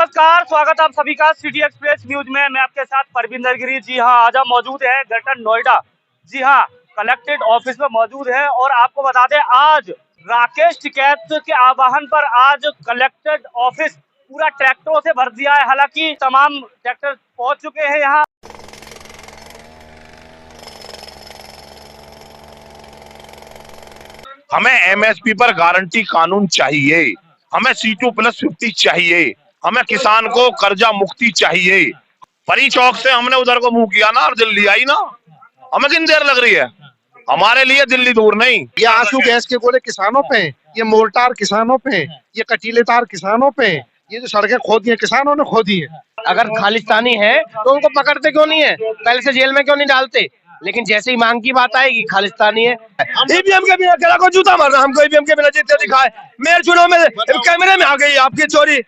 नमस्कार, स्वागत आप सभी का सिटी एक्सप्रेस न्यूज में। मैं आपके साथ परविंदर गिरी। जी हाँ, आज हम मौजूद है ग्रेटर नोएडा। जी हाँ, कलेक्टेड ऑफिस में मौजूद है और आपको बता दें आज राकेश टिकैत के आह्वान पर आज कलेक्टेड ऑफिस पूरा ट्रैक्टरों से भर दिया है। हालांकि तमाम ट्रैक्टर पहुंच चुके हैं यहाँ। हमें एमएसपी पर गारंटी कानून चाहिए, हमें C2+50 चाहिए, हमें किसान को कर्जा मुक्ति चाहिए। परी चौक से हमने उधर को मुंह किया ना और दिल्ली आई ना, हमें कितनी देर लग रही है? हमारे लिए दिल्ली दूर नहीं। ये आंसू गैस के गोले किसानों पे, ये मोर्टार किसानों पे, ये कटीले तार किसानों पे, ये जो सड़कें खोदी हैं किसानों ने खोदी है। अगर खालिस्तानी है तो उनको पकड़ते क्यों नहीं है, पहले से जेल में क्यों नहीं डालते? लेकिन जैसे ही मांग की बात आएगी खालिस्तानी है। ईवीएम के बिना केला को जूता मारना, हमको ईवीएम के बिना जीते दिखाए। मेयर चुनाव में कैमरे में आ गई आपकी चोरी,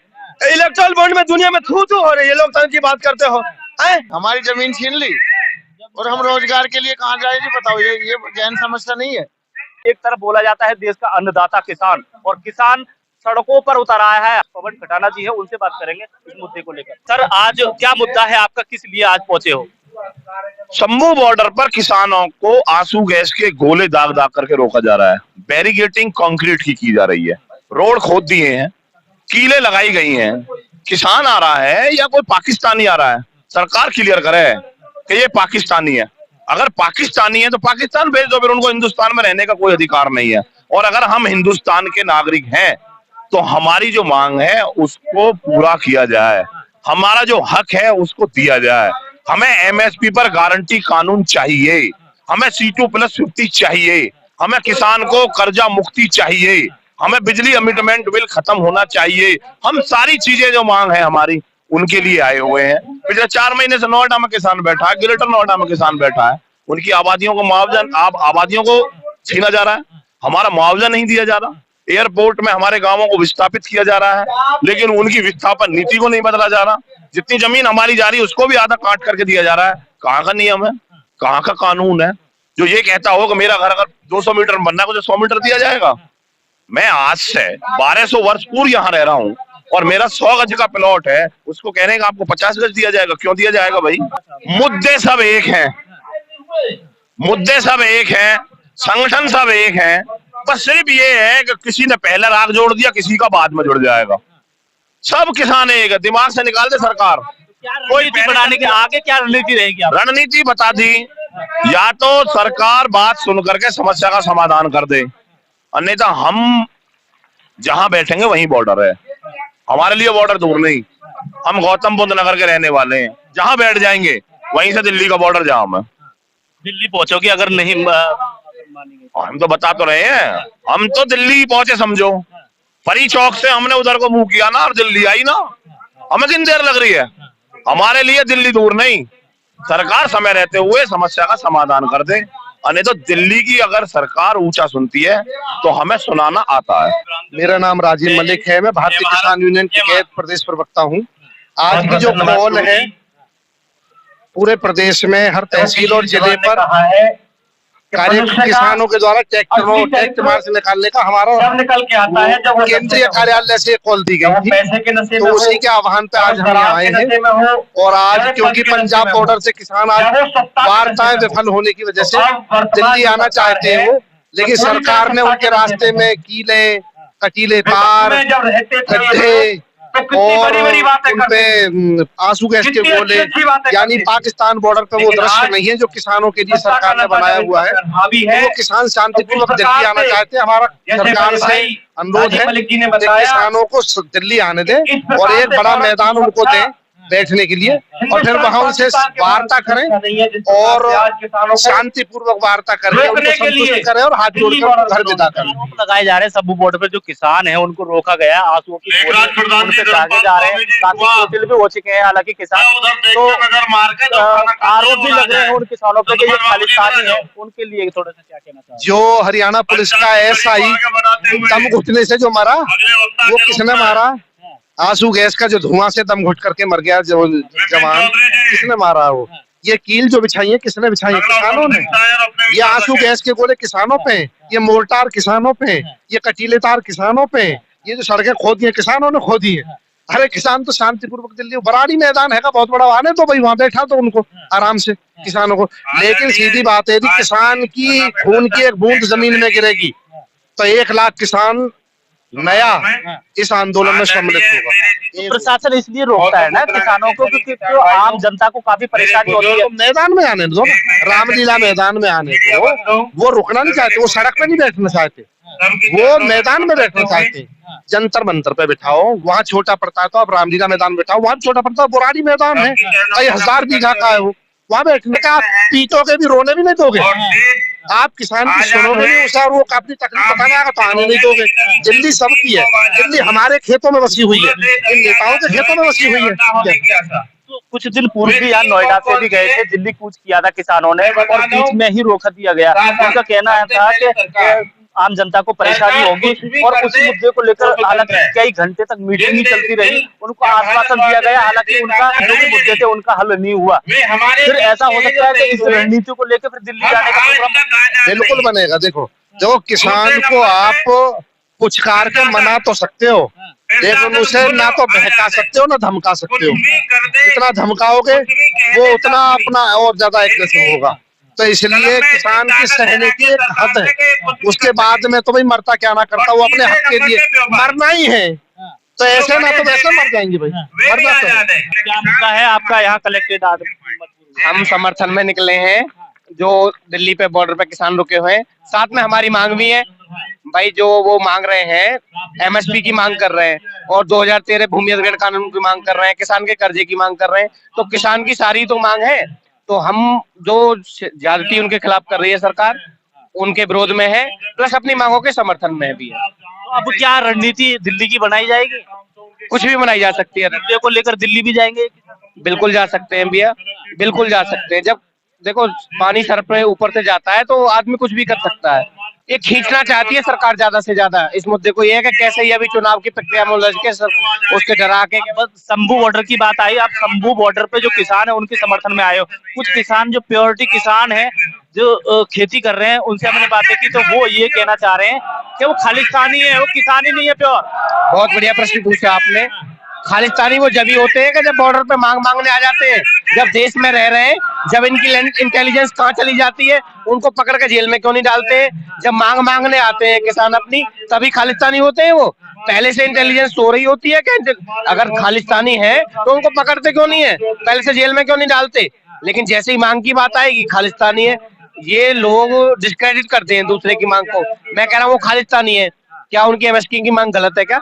इलेक्ट्रल बॉन्ड में दुनिया में थू थू हो रही है। लोकतंत्र की बात करते हो, हमारी जमीन छीन ली और हम रोजगार के लिए कहाँ जाए जी बताओ। ये गहन समस्या नहीं है। एक तरफ बोला जाता है देश का अन्नदाता किसान, और किसान सड़कों पर उतर आया है। पवन खटाना जी है, उनसे बात करेंगे इस मुद्दे को लेकर। सर, आज क्या मुद्दा है आपका, किस लिए आज पहुंचे हो? शंभू बॉर्डर पर किसानों को आंसू गैस के गोले दाग दाग करके रोका जा रहा है। बैरिकेटिंग कंक्रीट की जा रही है, रोड खोद दिए हैं, कीले लगाई गई हैं। किसान आ रहा है या कोई पाकिस्तानी आ रहा है? सरकार क्लियर करे कि ये पाकिस्तानी है। अगर पाकिस्तानी है तो पाकिस्तान भेज दो, फिर उनको हिंदुस्तान में रहने का कोई अधिकार नहीं है। और अगर हम हिंदुस्तान के नागरिक हैं तो हमारी जो मांग है उसको पूरा किया जाए, हमारा जो हक है उसको दिया जाए। हमें एमएसपी पर गारंटी कानून चाहिए, हमें C2+50 चाहिए, हमें किसान को कर्जा मुक्ति चाहिए, हमें बिजली अमिटमेंट बिल खत्म होना चाहिए। हम सारी चीजें जो मांग है हमारी, उनके लिए आए हुए हैं। पिछले 4 महीने से नोएडा में किसान बैठा है, ग्रेटर नोएडा में किसान बैठा है। उनकी आबादियों को मुआवजा, आबादियों को छीना जा रहा है, हमारा मुआवजा नहीं दिया जा रहा। एयरपोर्ट में हमारे गांवों को विस्थापित किया जा रहा है, लेकिन उनकी विस्थापन नीति को नहीं बदला जा रहा। जितनी जमीन हमारी जा रही है उसको भी आधा काट करके दिया जा रहा है। कहाँ का नियम है, कहाँ का कानून है जो ये कहता हो कि मेरा घर अगर 200 मीटर बनना है मुझे 100 मीटर दिया जाएगा? मैं आज से 1200 वर्ष पूर्व यहाँ रह रहा हूँ और मेरा 100 गज का प्लॉट है, उसको कहने का आपको 50 गज दिया जाएगा? क्यों दिया जाएगा भाई? मुद्दे सब एक हैं, मुद्दे सब एक हैं, संगठन सब एक हैं। बस सिर्फ ये है कि किसी ने पहले राग जोड़ दिया, किसी का बाद में जुड़ जाएगा। सब किसान एक है, दिमाग से निकाल दे सरकार। कोई बनाने के आगे क्या रणनीति रहेगी? रणनीति बता दी, या तो सरकार बात सुन करके समस्या का समाधान कर दे, अन्यथा हम जहां बैठेंगे वहीं बॉर्डर है। हमारे लिए बॉर्डर दूर नहीं, हम गौतम बुद्ध नगर के रहने वाले हैं। जहां बैठ जाएंगे वहीं से दिल्ली का बॉर्डर जाम है। दिल्ली पहुंचोगे अगर नहीं हम तो बता तो रहे हैं, हम तो दिल्ली पहुंचे समझो। परी चौक से हमने उधर को मुंह किया ना और दिल्ली आई ना, हमें कितनी देर लग रही है? हमारे लिए दिल्ली दूर नहीं। सरकार समय रहते हुए समस्या का समाधान कर दे, नहीं तो दिल्ली की अगर सरकार ऊंचा सुनती है तो हमें सुनाना आता है। मेरा नाम राजीव मलिक है, मैं भारतीय किसान यूनियन के प्रदेश प्रवक्ता हूँ। आज की जो कॉल है पूरे प्रदेश में हर तहसील और जिले पर किसानों के द्वारा टैक्स मार्च निकालने का हमारा निकल के आता है जब केंद्रीय कार्यालय से कॉल दी गई थी, तो उसी के आह्वान पे आज हम यहाँ आए हैं। और आज क्योंकि पंजाब बॉर्डर से किसान आज वार्ताएं विफल होने की वजह से दिल्ली आना चाहते हैं, लेकिन सरकार ने उनके रास्ते में कीले, कटीले तार, गड्ढे और उनपे आंसू गैस के गोले, यानी पाकिस्तान बॉर्डर पे वो दृश्य नहीं है जो किसानों के लिए सरकार ने बनाया हुआ है। तो वो किसान शांतिपूर्वक दिल्ली आना चाहते हैं। हमारा सरकार से अनुरोध है कि किसानों को दिल्ली आने दें और एक बड़ा मैदान उनको दें बैठने के लिए, और फिर वहां उनसे वार्ता करें और शांतिपूर्वक वार्ता करें, उनको संतुष्ट करें और हाथ जोड़कर घर विदा करें। लगाए जा रहे हैं शंभू बॉर्डर पे, जो किसान है उनको रोका गया, आंसुओं की उनसे दागे जा रहे हैं, काफी मुश्किल भी हो चुके हैं। हालांकि किसान तो आरोप भी लग रहे हैं उन किसानों पे कि ये खालिस्तानी है, उनके लिए थोड़ा सा क्या कहना चाहिए? जो हरियाणा पुलिस का SI दम घुटने से जो मरा, वो किसने मारा? आंसू गैस का जो धुआं से दम घुट करके मर गया जो जवान, किसने मारा? वो ये कील जो बिछाई है किसने बिछाई है? किसानों ने। ये आंसू गैस के गोले किसानों पे, ये मोर्टार किसानों पे, ये कटीले तार किसानों पे, ये जो सड़कें खोदी हैं किसानों ने खोदी है। अरे किसान तो शांतिपूर्वक दिल्ली, बराड़ी मैदान है का बहुत बड़ा, आने तो भाई वहां बैठा तो उनको आराम से किसानों को। लेकिन सीधी बात है, यदि किसान की खून की एक बूंद जमीन में गिरेगी तो 1 लाख किसान नया इस आंदोलन में सम्मिलित होगा। तो प्रशासन इसलिए रोकता है ना किसानों को, क्योंकि तो आम जनता को काफी परेशानी होती है। तो मैदान में आने दो ना, रामलीला मैदान में आने दो। वो रुकना नहीं चाहते, वो सड़क पे नहीं बैठना चाहते, वो मैदान में बैठना चाहते। जंतर मंतर पे बिठाओ, वहाँ छोटा पड़ता है तो आप रामलीला मैदान बिठाओ, वहाँ छोटा पड़ता है, बुराड़ी मैदान है, कई 1000 बीघा का है वो, वहाँ बैठने का। आप पीटोगे भी, रोने भी नहीं दोगे, आप किसान की सुनोगे नहीं उसे, और वो अपनी तकलीफ बताने आएगा तो आने नहीं दोगे। दिल्ली सबकी है, दिल्ली हमारे खेतों में बसी हुई है, इन नेताओं के खेतों में बसी हुई है। तो कुछ दिन पूर्व भी यहाँ नोएडा से भी गए थे, दिल्ली कूच किया था किसानों ने और बीच में ही रोक दिया गया। उनका कहना था कि आम जनता को परेशानी होगी और उसी मुद्दे को लेकर हालांकि कई घंटे तक मीटिंग ही चलती रही, उनको आश्वासन दिया गया, हालांकि उनका जो भी मुद्दे थे उनका हल नहीं हुआ। फिर ऐसा हो सकता है कि इस रणनीति को लेकर फिर दिल्ली जाने का प्रोग्राम बिल्कुल बनेगा। देखो किसान को आप पुचकार के मना तो सकते हो, लेकिन उसे ना तो बहका सकते हो ना धमका सकते हो। जितना धमकाओगे वो उतना अपना और ज्यादा एग्रेसिव होगा। तो इसलिए किसान की सहने की एक हद है, उसके बाद में तो भाई मरता क्या ना करता, वो अपने हक के लिए मरना ही है। तो ऐसे ना तो वैसे मर जाएंगे भाई, मरना तो है। क्या मुद्दा है आपका यहाँ कलेक्टेड? हम समर्थन में निकले हैं, जो दिल्ली पे बॉर्डर पे किसान रुके हुए हैं। साथ में हमारी मांग भी है भाई, जो वो मांग रहे हैं एमएसपी की मांग कर रहे हैं और 2013 भूमि अधिग्रहण कानून की मांग कर रहे हैं, किसान के कर्जे की मांग कर रहे हैं। तो किसान की सारी तो मांग है, तो हम जो ज्यादती उनके खिलाफ कर रही है सरकार, उनके विरोध में है, प्लस अपनी मांगों के समर्थन में भी है। तो अब क्या रणनीति दिल्ली की बनाई जाएगी? कुछ भी बनाई जा सकती है। मुद्दे को लेकर दिल्ली भी जाएंगे? बिल्कुल जा सकते हैं भैया, बिल्कुल जा सकते हैं। जब देखो पानी सर पे ऊपर से जाता है तो आदमी कुछ भी कर सकता है। ये खींचना चाहती है सरकार ज्यादा से ज्यादा इस मुद्दे को, ये है कि कैसे ही अभी चुनाव की प्रक्रिया में उलझ के उसके डरा के। शंभू बॉर्डर की बात आई, आप शंभू बॉर्डर पे जो किसान है उनके समर्थन में आए हो। कुछ किसान जो प्योरिटी किसान है, जो खेती कर रहे हैं, उनसे हमने बातें की तो वो ये कहना चाह रहे हैं कि वो खालिस्तानी है, वो किसान ही नहीं है प्योर। बहुत बढ़िया प्रश्न पूछा आपने। खालिस्तानी वो जब ही होते हैं कि जब बॉर्डर पे मांगने आ जाते हैं, जब देश में रह रहे हैं, जब इनकी इंटेलिजेंस कहाँ चली जाती है, उनको पकड़ के जेल में क्यों नहीं डालते हैं? जब मांगने आते हैं किसान अपनी, तभी खालिस्तानी होते हैं। वो पहले से इंटेलिजेंस सो रही होती है कि अगर खालिस्तानी है तो उनको पकड़ते क्यों नहीं है, पहले से जेल में क्यों नहीं डालते? लेकिन जैसे ही मांग की बात आएगी खालिस्तानी है, ये लोग डिस्क्रेडिट करते हैं दूसरे की मांग को। मैं कह रहा हूँ वो खालिस्तानी है, क्या उनकी एमएसपी की मांग गलत है क्या?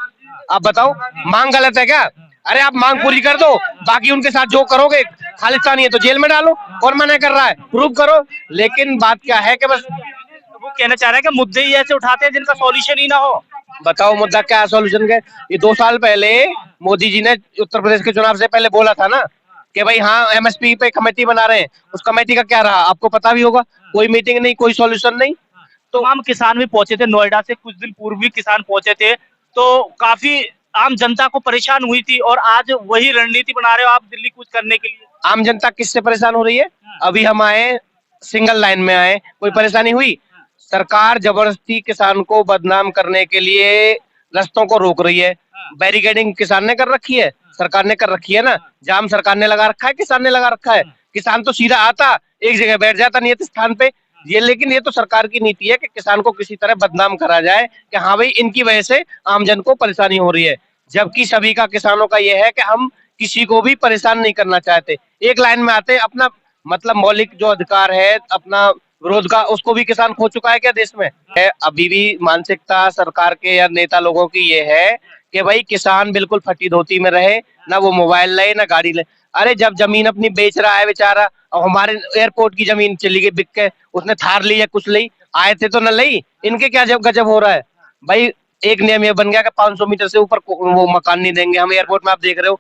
आप बताओ, मांग गलत है क्या? अरे आप मांग पूरी कर दो, बाकी उनके साथ जो करोगे, खालिस्तानी है तो जेल में डालो, कौन मना कर रहा है, प्रूव करो। लेकिन बात क्या है कि बस वो कहना चाह रहे हैं कि मुद्दे ही ऐसे उठाते हैं जिनका सॉल्यूशन ही ना हो। बताओ मुद्दा क्या है, सॉल्यूशन का? ये 2 साल पहले मोदी जी ने उत्तर प्रदेश के चुनाव से पहले बोला था ना कि भाई हाँ एमएसपी पे कमेटी बना रहे हैं, उस कमेटी का क्या रहा आपको पता भी होगा। कोई मीटिंग नहीं, कोई सॉल्यूशन नहीं। तो हम किसान भी पहुंचे थे नोएडा से, कुछ दिन पूर्व भी किसान पहुंचे थे, तो काफी आम जनता को परेशान हुई थी और आज वही रणनीति बना रहे हो आप दिल्ली कूच करने के लिए। आम जनता किससे परेशान हो रही है? अभी हम आए सिंगल लाइन में आए, कोई परेशानी हुई? सरकार जबरदस्ती किसान को बदनाम करने के लिए रास्तों को रोक रही है। बैरिकेडिंग किसान ने कर रखी है, सरकार ने कर रखी है ना। जाम सरकार ने लगा रखा है, किसान ने लगा रखा है। किसान तो सीधा आता, एक जगह बैठ जाता नियत स्थान पे। लेकिन ये तो सरकार की नीति है कि किसान को किसी तरह बदनाम करा जाए कि हाँ भाई इनकी वजह से आमजन को परेशानी हो रही है। जबकि सभी का किसानों का ये है कि हम किसी को भी परेशान नहीं करना चाहते, एक लाइन में आते, अपना मतलब मौलिक जो अधिकार है अपना विरोध का, उसको भी किसान खो चुका है क्या देश में? अभी भी मानसिकता सरकार के या नेता लोगों की ये है कि भाई किसान बिल्कुल फटी धोती में रहे, ना वो मोबाइल ले ना गाड़ी ले। अरे जब जमीन अपनी बेच रहा है बेचारा, और हमारे एयरपोर्ट की जमीन चली गई बिक के, उसने थार ली या कुछ ली, आए थे तो न ली। इनके क्या जब गजब हो रहा है भाई? एक नियम ये बन गया कि 500 मीटर से ऊपर वो मकान नहीं देंगे। हम एयरपोर्ट में आप देख रहे हो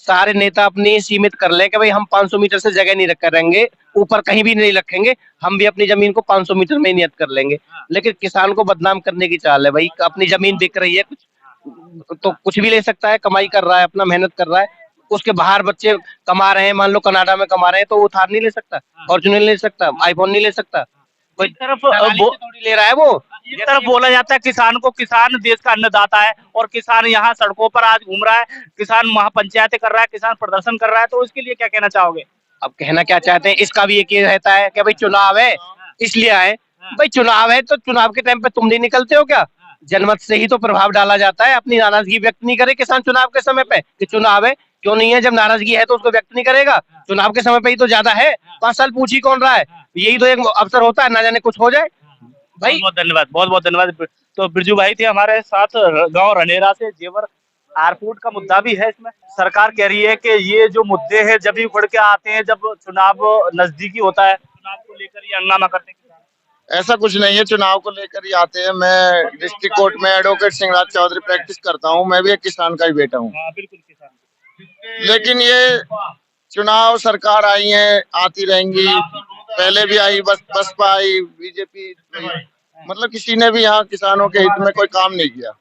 सारे नेता अपनी सीमित कर ले कि भाई हम 500 मीटर से जगह नहीं करेंगे, ऊपर कहीं भी नहीं रखेंगे, हम भी अपनी जमीन को 500 मीटर में नियत कर लेंगे। लेकिन किसान को बदनाम करने की चाल है भाई। अपनी जमीन बिक रही है, कुछ तो कुछ भी ले सकता है, कमाई कर रहा है, अपना मेहनत कर रहा है, उसके बाहर बच्चे कमा रहे हैं, मान लो कनाडा में कमा रहे हैं, तो वो थार नहीं ले सकता, फॉर्च्यूनर नहीं ले सकता, आईफोन नहीं ले सकता, कोई एक तरफ थोड़ी ले रहा है वो। एक तरफ बोला जाता है किसान देश का अन्नदाता है, और किसान यहाँ सड़कों पर आज घूम रहा है, किसान महापंचायतें कर रहा है, किसान प्रदर्शन कर रहा है, तो इसके लिए क्या कहना चाहोगे? अब कहना क्या चाहते हैं, इसका भी एक ये रहता है कि भाई चुनाव है इसलिए आए। भाई चुनाव है तो चुनाव के टाइम पे तुम नहीं निकलते हो क्या? जनमत से ही तो प्रभाव डाला जाता है। अपनी नाराजगी व्यक्त नहीं करे किसान चुनाव के समय पे कि चुनाव है, क्यों नहीं है? जब नाराजगी है तो उसको व्यक्त नहीं करेगा। चुनाव के समय पे ही तो ज्यादा है, 5 साल पूछ ही कौन रहा है? यही तो एक अवसर होता है, ना जाने कुछ हो जाए। भाई बहुत धन्यवाद, बहुत बहुत धन्यवाद। तो बिरजू भाई थे हमारे साथ गांव रनेरा से। जेवर एयरपोर्ट का मुद्दा भी है इसमें। सरकार कह रही है कि ये जो मुद्दे हैं जब भी उखड़ के आते हैं जब चुनाव नजदीकी होता है, चुनाव को लेकर ये हंगामा करते हैं। ऐसा कुछ नहीं है, चुनाव को लेकर ही आते हैं। मैं डिस्ट्रिक्ट कोर्ट में एडवोकेट सिंहराज चौधरी प्रैक्टिस करता हूँ। मैं भी एक किसान का ही बेटा हूँ। हाँ बिल्कुल किसान। लेकिन ये चुनाव सरकार आई है, आती रहेंगी। पहले भी आई, बसपा आई, बीजेपी, मतलब किसी ने भी यहाँ किसानों के हित में कोई काम नहीं किया।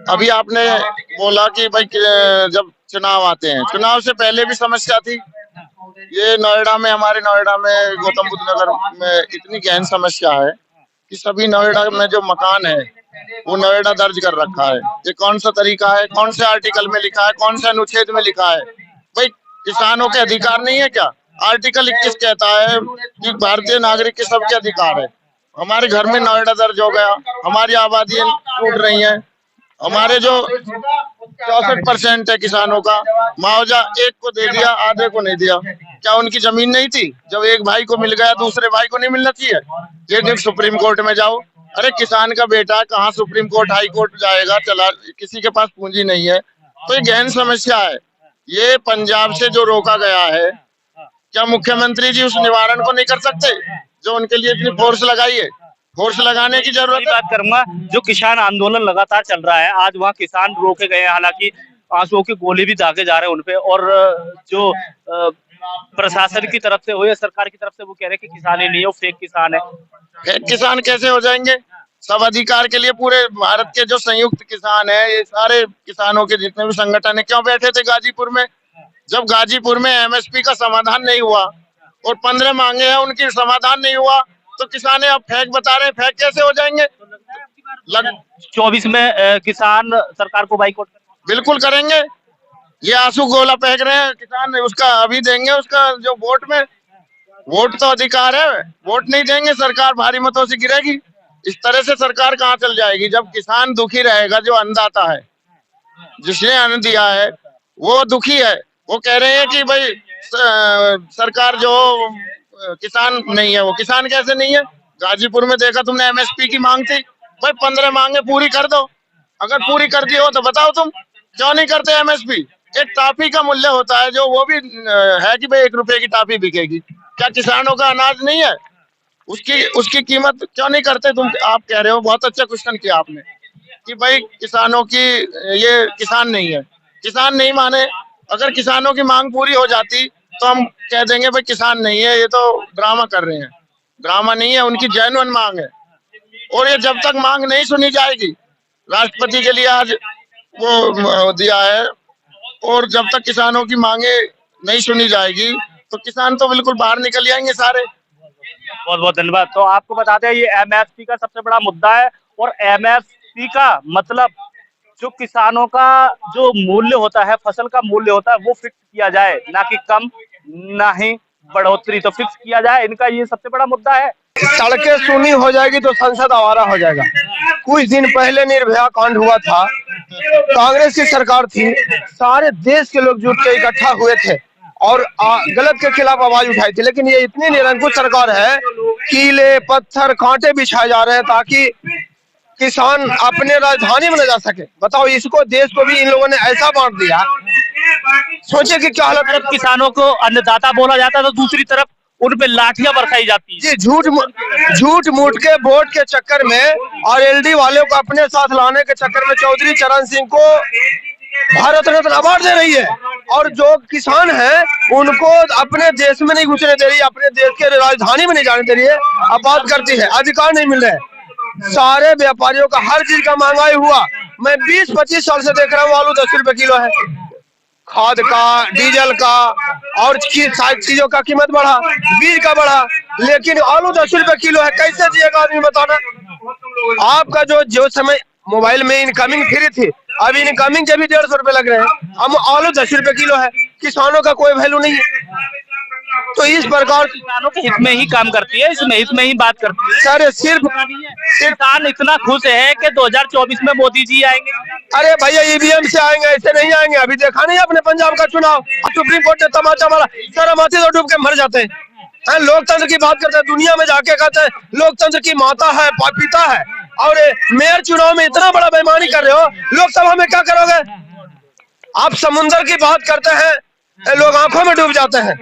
अभी आपने बोला कि भाई जब चुनाव आते हैं, चुनाव से पहले भी समस्या थी। ये नोएडा में, हमारे नोएडा में, गौतम बुद्ध नगर में इतनी गहन समस्या है कि सभी नोएडा में जो मकान है वो नोएडा दर्ज कर रखा है। ये कौन सा तरीका है? कौन से आर्टिकल में लिखा है? कौन से अनुच्छेद में लिखा है? भाई किसानों के अधिकार नहीं है क्या? आर्टिकल 21 कहता है कि भारतीय नागरिक के सबके अधिकार है। हमारे घर में नोएडा दर्ज हो गया, हमारी आबादी टूट रही है। हमारे जो 64% है किसानों का, मुआवजा एक को दे दिया, आधे को नहीं दिया। क्या उनकी जमीन नहीं थी? जब एक भाई को मिल गया दूसरे भाई को नहीं मिलना चाहिए? ये दिन सुप्रीम कोर्ट में जाओ। अरे किसान का बेटा कहाँ सुप्रीम कोर्ट, हाई कोर्ट जाएगा? चला, किसी के पास पूंजी नहीं है। तो ये गहन समस्या है। ये पंजाब से जो रोका गया है, क्या मुख्यमंत्री जी उस निवारण को नहीं कर सकते जो उनके लिए इतनी फोर्स लगाई है? फोर्स लगाने की जरूरत है। बात करूंगा, जो किसान आंदोलन लगातार चल रहा है, आज वहाँ किसान रोके गए हैं, हालांकि आंसुओं के गोले भी दागे जा रहे हैं उनपे, और जो प्रशासन की तरफ से हो या सरकार की तरफ से वो कह रहे हैं कि किसान ही नहीं है, वो फेक किसान है। फेक किसान कैसे हो जाएंगे? सब अधिकार के लिए पूरे भारत के जो संयुक्त किसान है, ये सारे किसानों के जितने भी संगठन है, क्यों बैठे थे गाजीपुर में? जब गाजीपुर में एमएसपी का समाधान नहीं हुआ और 15 मांगे हैं, उनकी समाधान नहीं हुआ, तो किसान अब फेक बता रहे हैं। फेक कैसे हो जाएंगे? 24 में किसान सरकार को बाइकआउट बिल्कुल करेंगे। ये आंसू गोला फेंक रहे हैं किसान, उसका अभी देंगे, उसका जो वोट में, वोट तो अधिकार है, वोट नहीं देंगे, सरकार भारी मतों से गिरेगी। इस तरह से सरकार कहाँ चल जाएगी? जब किसान दुखी रहेगा, जो अन्नदाता है, जिसने अन्न दिया है, वो दुखी है। वो कह रहे हैं कि भाई सरकार जो किसान नहीं है, वो किसान कैसे नहीं है? गाजीपुर में देखा तुमने, एमएसपी की मांग थी। भाई 15 मांगे पूरी कर दो। अगर पूरी कर दी हो तो बताओ तुम क्यों नहीं करते एमएसपी? एक टॉफी का मूल्य होता है, जो वो भी है कि भाई 1 रुपए की टॉफी बिकेगी। क्या किसानों का अनाज नहीं है? उसकी कीमत क्यों नहीं करते तुम? आप कह रहे हो, बहुत अच्छा क्वेश्चन किया आपने कि भाई किसानों की, ये किसान नहीं है। किसान नहीं माने, अगर किसानों की मांग पूरी हो जाती तो हम कह देंगे भाई किसान नहीं है, ये तो ड्रामा कर रहे हैं। ड्रामा नहीं है, उनकी जेन्युइन मांग है। और ये जब तक मांग नहीं सुनी जाएगी, राष्ट्रपति के लिए आज वो दिया है, और जब तक किसानों की मांगे नहीं सुनी जाएगी तो किसान तो बिल्कुल बाहर निकल जाएंगे सारे। बहुत बहुत धन्यवाद। तो आपको बताते हैं ये एमएसपी का सबसे बड़ा मुद्दा है, और एमएसपी का मतलब जो किसानों का जो मूल्य होता है, फसल का मूल्य होता है, वो फिक्स किया जाए, ना कि कम ना ही बढ़ोतरी, तो फिक्स किया जाए। इनका ये सबसे बड़ा मुद्दा है। सड़कें सुनी हो जाएगी तो संसद आवारा हो जाएगा। कुछ दिन पहले निर्भया कांड हुआ था, कांग्रेस की सरकार थी, सारे देश के लोग जुट के इकट्ठा हुए थे और गलत के खिलाफ आवाज उठाई थी। लेकिन ये इतनी निरंकुश सरकार है, कीले पत्थर कांटे बिछाए जा रहे हैं ताकि किसान अपने राजधानी में न जा सके। बताओ, इसको देश को भी इन लोगों ने ऐसा बांट दिया, सोचे कि क्या हालत। तरफ किसानों को अन्नदाता बोला जाता है तो दूसरी तरफ उन पे लाठियां बरसाई जाती है। जी, झूठ मूठ के वोट के चक्कर में और एलडी वालों को अपने साथ लाने के चक्कर में चौधरी चरण सिंह को भारत रत्न अवार्ड दे रही है, और जो किसान है उनको अपने देश में नहीं घुसने दे रही है, अपने देश के राजधानी में नहीं जाने दे रही है। अब बात करती है अधिकार नहीं मिल रहे। सारे व्यापारियों का हर चीज का महंगाई हुआ। मैं 20-25 साल से देख रहा हूँ, आलू 10 रुपए किलो है। खाद का, डीजल का और सारी चीजों का कीमत बढ़ा, बीज का बढ़ा, लेकिन आलू 10 रुपए किलो है। कैसे जिएगा आदमी बताना। आपका जो समय मोबाइल में इनकमिंग फ्री थी, अभी इनकमिंग के भी 150 रुपए लग रहे हैं। हम आलू 10 रुपए किलो है, किसानों का कोई वैल्यू नहीं है। तो इस प्रकार किसानों के हित में ही काम करती है, इसमें हित में ही बात करती है। सर सिर्फ किसान इतना खुश है कि 2024 में मोदी जी आएंगे। अरे भैया ईवीएम से आएंगे, ऐसे नहीं आएंगे। अभी देखा नहीं अपने पंजाब का चुनाव, सुप्रीम कोर्ट ने तमाचा मारा, शर्माती तो डूब के मर जाते हैं। लोकतंत्र की बात करते हैं, दुनिया में जाके कहते हैं लोकतंत्र की माता है, पिता है, और मेयर चुनाव में इतना बड़ा बेईमानी कर रहे हो, लोकसभा में क्या करोगे आप। समुद्र की बात करते हैं, लोग आंखों में डूब जाते हैं,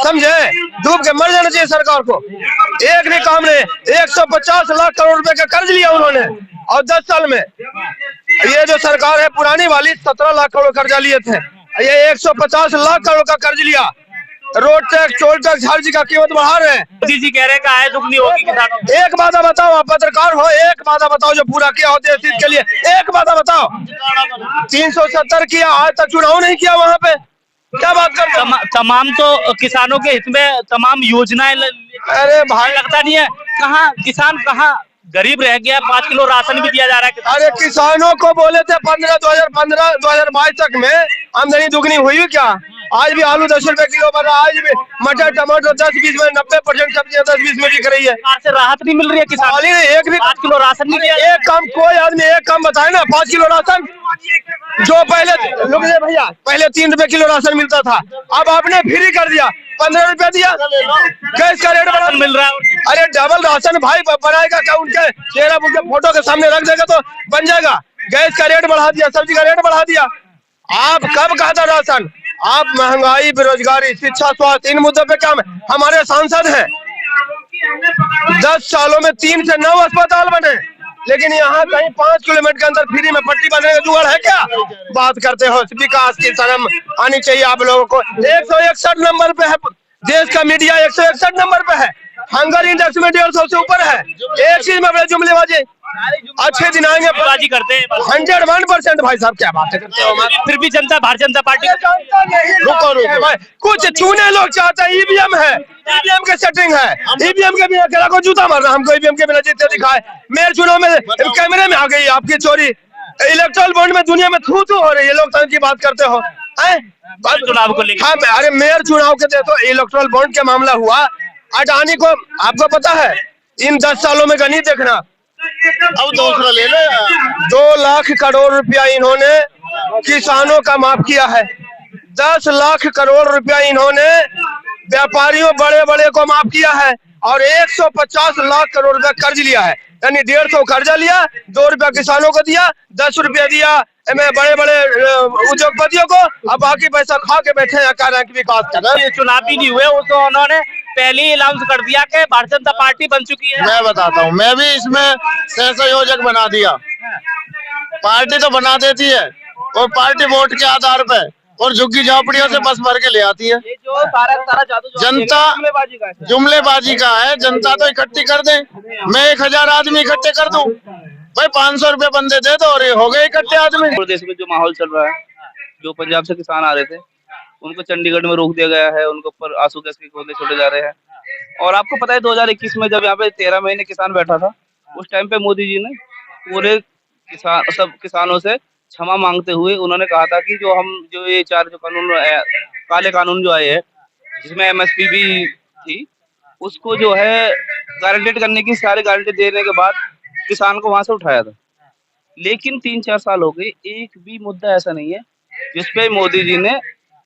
समझे। डूब के मर जाना चाहिए सरकार को। एक भी काम नहीं। 150 लाख करोड़ रुपए का कर्ज लिया उन्होंने, और 10 साल में ये जो सरकार है पुरानी वाली 17 लाख करोड़ कर्जा लिए थे, ये 150 लाख करोड़ का कर्ज लिया। रोड टैक्स, टोल टैक्स, हर चीज का कीमत बढ़ा रहे हैं। मोदी जी कह रहे हैं कि आए दुगनी होगी किसानों को। एक बात बताओ, आप पत्रकार हो, एक बात बताओ जो पूरा किया हो देश हित के लिए, एक बात बताओ। 370 किया, आज तक चुनाव नहीं किया वहां पे, क्या बात करते हो। तमाम तो किसानों के हित में तमाम योजनाएं अरे भाई लगता नहीं है। कहाँ किसान, कहाँ गरीब रह गया। 5 किलो राशन भी दिया जा रहा है। अरे किसानों को बोले थे 2022 तक में आमदनी दुगनी हुई क्या। आज भी आलू 10 रुपए किलो बन रहा है, आज भी मटर टमाटर 10-20 में, 90% सब्जियां 10-20 में बिक रही है। सरकार से राहत नहीं मिल रही है किसान। एक भी 5 किलो राशन नहीं दिया। एक काम, कोई आदमी एक काम बताए ना। 5 किलो राशन जो पहले लोग भैया पहले 3 रुपए किलो राशन मिलता था, अब आपने फ्री कर दिया, 15 रुपए दिया। गैस का रेट बढ़ा मिल रहा है। अरे डबल राशन भाई बनाएगा क्या, उनके चेहरा उनके फोटो के सामने रख देगा तो बन जाएगा। गैस का रेट बढ़ा दिया, सब्जी का रेट बढ़ा दिया। आप कब कहा था राशन। आप महंगाई, बेरोजगारी, शिक्षा, स्वास्थ्य, इन मुद्दों पे काम है। हमारे सांसद हैं, 10 सालों में 3 से 9 अस्पताल बने, लेकिन यहाँ कहीं 5 किलोमीटर के अंदर फ्री में पट्टी बनने का जुगाड़ है क्या। बात करते हो विकास की, शर्म आनी चाहिए आप लोगों को। 161 नंबर पे है देश का मीडिया, 161 नंबर पे है। हंगर इंडेक्स में 150 से ऊपर है। एक चीज में बड़े जुमलेबाजी, अच्छे दिन आएंगे बाजी करते हैं। 101% भाई साहब, क्या बात करते हो। फिर भी जनता, भारतीय जनता पार्टी रुको भाई, कुछ चुने लोग चाहते हैं। ईवीएम है, ईवीएम के सेटिंग है, ईवीएम के बिना केला को जूता मारना, हमको ईवीएम के बिना जीते दिखाए। मेयर चुनाव में कैमरे में आ गई आपकी चोरी। इलेक्ट्रल बॉन्ड में दुनिया में थू हो रही है। लोकतंत्र की बात करते हो चुनाव को लेकर। हाँ, अरे मेयर चुनाव के देखो, इलेक्ट्रल बॉन्ड का मामला हुआ। अडानी को आपको पता है इन 10 सालों में गणित देखना, अब दूसरा ले लो यार। 2 लाख करोड़ रुपया इन्होंने किसानों का माफ किया है। 10 लाख करोड़ रुपया इन्होंने व्यापारियों बड़े बड़े को माफ किया है, और 150 लाख करोड़ रुपया कर्ज लिया है। यानी 150 कर्जा लिया, 2 रुपया किसानों को दिया, 10 रुपया दिया बड़े बड़े उद्योगपतियों को, अब बाकी पैसा खा के बैठे हैं कह रहे हैं कि विकास कर रहे हैं। चुनाव भी नहीं हुए, वो तो उन्होंने पहले ही अनाउंस कर दिया कि भारतीय जनता पार्टी बन चुकी है। मैं बताता हूँ, मैं भी इसमें सहसंयोजक बना दिया। पार्टी तो बना देती है, और पार्टी वोट के आधार पे और झुग्गी झोपड़ियों से बस भर के ले आती है। जो सारा जादू जनता जुमलेबाजी का है। जनता तो इकट्ठी कर दे, मैं 1000 आदमी इकट्ठे कर दूं भाई, 500 रुपए बंदे दे दो और हो गए इकट्ठे आदमी। देश में जो माहौल चल रहा है, जो पंजाब से किसान आ रहे थे उनको चंडीगढ़ में रोक दिया गया है, उनके ऊपर आंसू गैस के गोले छोड़े जा रहे हैं। और आपको पता है 2021 में जब यहाँ पे 13 महीने किसान बैठा था, उस टाइम पे मोदी जी ने पूरे सब किसानों से क्षमा मांगते हुए उन्होंने कहा था कि जो ये 4 जो कानून काले कानून जो आए हैं, जिसमें MSP भी थी, उसको जो है गारंटेड करने की सारी गारंटी देने के बाद किसान को वहां से उठाया था। लेकिन 3-4 साल हो गए, एक भी मुद्दा ऐसा नहीं है जिसपे मोदी जी ने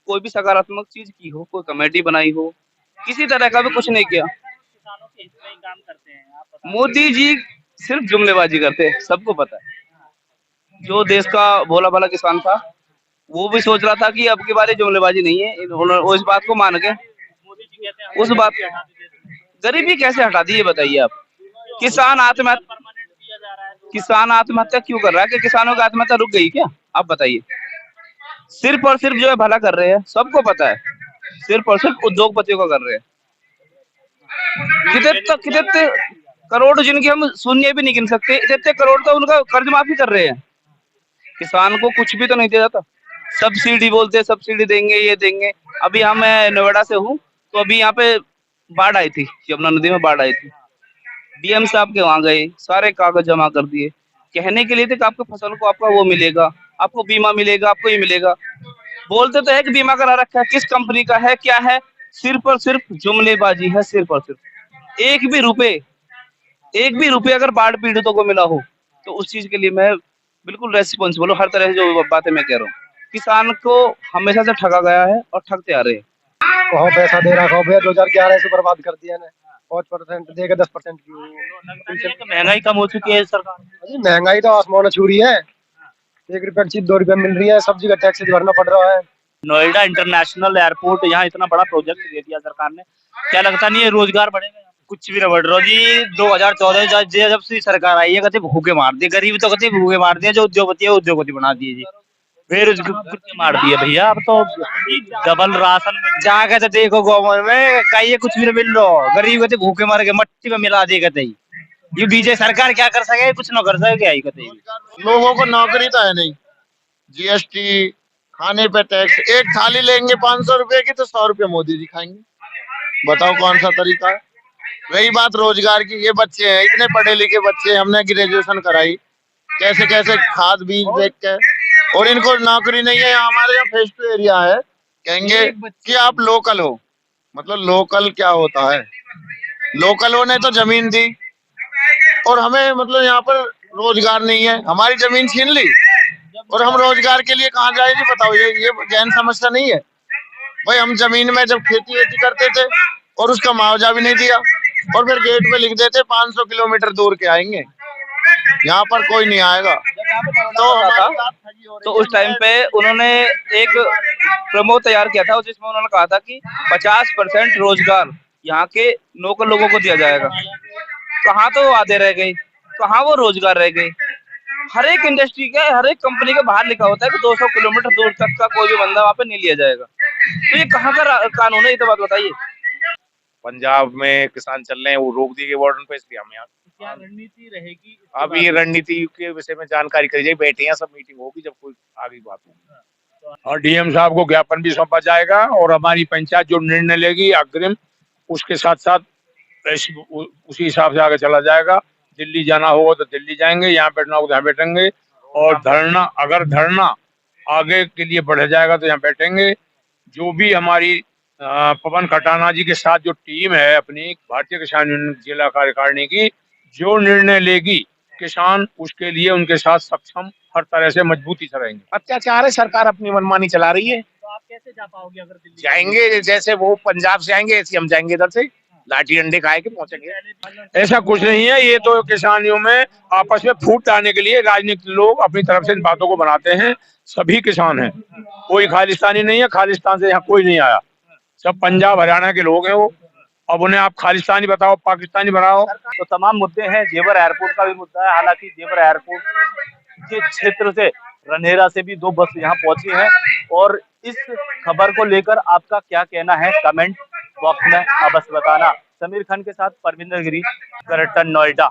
कोई भी सकारात्मक चीज की हो, कोई कमेटी बनाई हो, किसी तरह का भी कुछ नहीं किया। मोदी जी सिर्फ जुमलेबाजी करते हैं, सबको पता है। जो देश का भोला भाला किसान था वो भी सोच रहा था कि अब की बार जुमलेबाजी नहीं है, वो इस बात को मान के उस बात गरीबी कैसे हटा दी ये बताइए आप। किसान आत्महत्या क्यों कर रहा है? कि किसानों की आत्महत्या रुक गई क्या? आप बताइए। सिर्फ और सिर्फ जो है भला कर रहे हैं, सबको पता है, सिर्फ और सिर्फ उद्योगपतियों का कर रहे हैं। कितने करोड़ जिनकी हम शून्य भी नहीं गिन सकते, इतने करोड़ तो उनका कर्ज माफी कर रहे हैं। किसान को कुछ भी तो नहीं दिया जाता। सब्सिडी बोलते हैं, सब्सिडी देंगे, ये देंगे। अभी मैं नोएडा से हूँ, तो अभी यहाँ पे बाढ़ आई थी, यमुना नदी में बाढ़ आई थी। डीएम साहब के वहां गए, सारे कागज जमा कर दिए। कहने के लिए थे कि आपको फसल को आपका वो मिलेगा, आपको बीमा मिलेगा, आपको ये मिलेगा। बोलते तो है कि बीमा करा रखा है, किस कंपनी का है, क्या है, सिर्फ और सिर्फ जुमलेबाजी है, सिर्फ और सिर्फ। एक भी रुपए अगर बाढ़ पीड़ितों को मिला हो, तो उस चीज के लिए मैं बिल्कुल रेस्पॉन्सिबल हूँ। हर तरह से जो बातें मैं कह रहा हूँ, किसान को हमेशा से ठगा गया है और ठगते आ रहे हैं। कहो पैसा दे रहा, कहो भैया 2011 से बर्बाद कर दिया ना, 5% देगा 10% की। महंगाई कम हो चुकी है सरकार। अरे महंगाई तो आसमान छू रही है, 1 रुपए की चीज 2 रुपए मिल रही है, सब्जी का टैक्स भरना पड़ रहा है। नोएडा इंटरनेशनल एयरपोर्ट, यहाँ इतना बड़ा प्रोजेक्ट दे दिया सरकार ने, क्या लगता नहीं है रोजगार बढ़ेगा? कुछ भी ना बढ़ रहा जी। 2014 जब से सरकार आई है, कहते भूखे मार दिए, गरीब तो कहते भूखे मार दिए, जो उद्योगपति है उद्योगपति बना दिए जी। बेरोजगार मार दिए भैया, अब तो डबल राशन जहाँ कहते देखो गवर्नमेंट में कहीं कुछ भी ना मिल रहा, गरीब कहते भूखे मार के मट्टी में मिला दिए कहते। ये बीजेपी सरकार क्या कर सके, कुछ ना कर सके क्या ही कहते। लोगों को नौकरी तो है नहीं, जीएसटी, खाने पे टैक्स, एक थाली लेंगे 500 रुपए की तो 100 रुपए मोदी जी खाएंगे। बताओ कौन सा तरीका है? रही बात रोजगार की, ये बच्चे हैं, इतने पढ़े लिखे बच्चे, हमने ग्रेजुएशन कराई, कैसे कैसे खाद बीज बेच के, और इनको नौकरी नहीं है। हमारे यहाँ फेस टू एरिया है, कहेंगे कि आप लोकल हो। मतलब लोकल क्या होता है? लोकल होने तो जमीन दी, और हमें मतलब यहाँ पर रोजगार नहीं है, हमारी जमीन छीन ली, और हम रोजगार के लिए कहाँ जाए जी? बताओ, ये गहन समस्या नहीं है भाई? हम जमीन में जब खेती वेती करते थे और उसका मुआवजा भी नहीं दिया, और फिर गेट पे लिख देते 500 किलोमीटर दूर के आएंगे, यहाँ पर कोई नहीं आएगा। तो उस टाइम पे उन्होंने एक प्रमो तैयार किया था, जिसमें उन्होंने कहा था कि 50% रोजगार यहाँ के लोकल लोगों को दिया जाएगा। कहाँ तो आधे रह गए, कहाँ वो रोजगार रह गए। हर एक इंडस्ट्री के, हर एक कंपनी के बाहर लिखा होता है कि 200 किलोमीटर दूर तक का कोई भी बंदा वहाँ पे नहीं लिया जाएगा। तो ये कहाँ का कानून है, ये तो बात बताइए। पंजाब में किसान चल रहे हैं, वो रोक दिए गए बॉर्डर पे, इसलिए हम यहाँ। क्या रणनीति रहेगी? अभी ये रणनीति के विषय में जानकारी करी जाए, बैठे हैं सब, मीटिंग होगी जब कोई आगे बात होगी। और डीएम साहब को ज्ञापन भी सौंपा जाएगा, और हमारी पंचायत जो निर्णय लेगी अग्रिम, उसके साथ साथ उसी हिसाब से आगे चला जाएगा। दिल्ली जाना होगा तो दिल्ली जाएंगे, यहाँ बैठना होगा तो यहाँ बैठेंगे, और धरना, अगर धरना आगे के लिए बढ़ जाएगा तो यहाँ बैठेंगे। जो भी हमारी पवन खटाना जी के साथ जो टीम है अपनी भारतीय किसान यूनियन जिला कार्यकारिणी की, जो निर्णय लेगी किसान, उसके लिए उनके साथ सक्षम हर तरह से मजबूती से रहेंगे। अत्याचार है, सरकार अपनी मनमानी चला रही है। तो आप कैसे जा पाओगे अगर दिल्ली जाएंगे? जैसे वो पंजाब से आएंगे ऐसे हम जाएंगे, इधर से लाठी डंडे खाए के पहुंचेंगे। ऐसा कुछ नहीं है, ये तो किसानियों में आपस में फूट लाने के लिए राजनीतिक लोग अपनी तरफ से इन बातों को बनाते हैं। सभी किसान हैं, कोई खालिस्तानी नहीं है, खालिस्तान से यहाँ कोई नहीं आया, सब पंजाब हरियाणा के लोग हैं वो। अब उन्हें आप खालिस्तानी बताओ, पाकिस्तानी बनाओ। तो तमाम मुद्दे हैं, जेवर एयरपोर्ट का भी मुद्दा है। हालांकि जेवर एयरपोर्ट के क्षेत्र से, रनहेरा से भी 2 बस यहाँ पहुंची हैं, और इस खबर को लेकर आपका क्या कहना है कमेंट बॉक्स में अवश्य बताना। समीर खान के साथ परविंदर गिरी, ग्रेटर नोएडा।